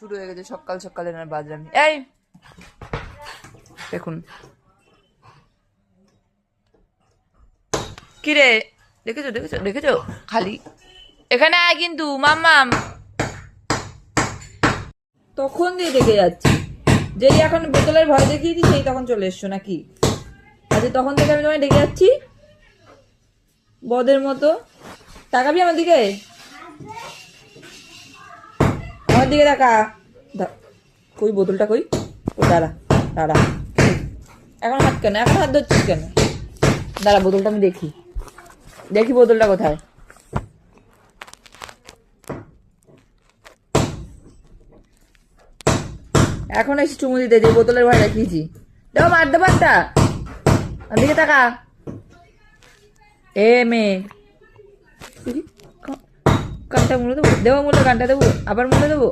শুরু হয়ে গেছে সকাল সকালে না বাজরামি। এই দেখুন কিরে, দেখেছো দেখেছো দেখেছো খালি এখানে আয় কিন্তু মাম্মাম তখন দিয়ে দেখে যাচ্ছি, যেই এখন বোতলের ভয় দেখিয়েছি সেই তখন চলে এসছো নাকি? আচ্ছা তখন থেকে আমি তোমায় ডেকে যাচ্ছি বদের মতো। তাকাবি আমার দিকে, আমার দিকে তাকা। কই বোতলটা কই? ও দাঁড়া দাঁড়া, এখন হাত কেন, এখন হাত ধরছিস কেন? দাঁড়া বোতলটা আমি দেখি, দেখি বোতলটা কোথায়। এখন এসে চুমু দিতে যে বোতলের ভয় দেখিয়েছি। দেখো মারতে পারতা, আমার দিকে তাকা। এ মেয়ে কানটা মুড়ে দেবো, দেবো মুড়ে কানটা দেবো, আবার মুড়ে দেবো।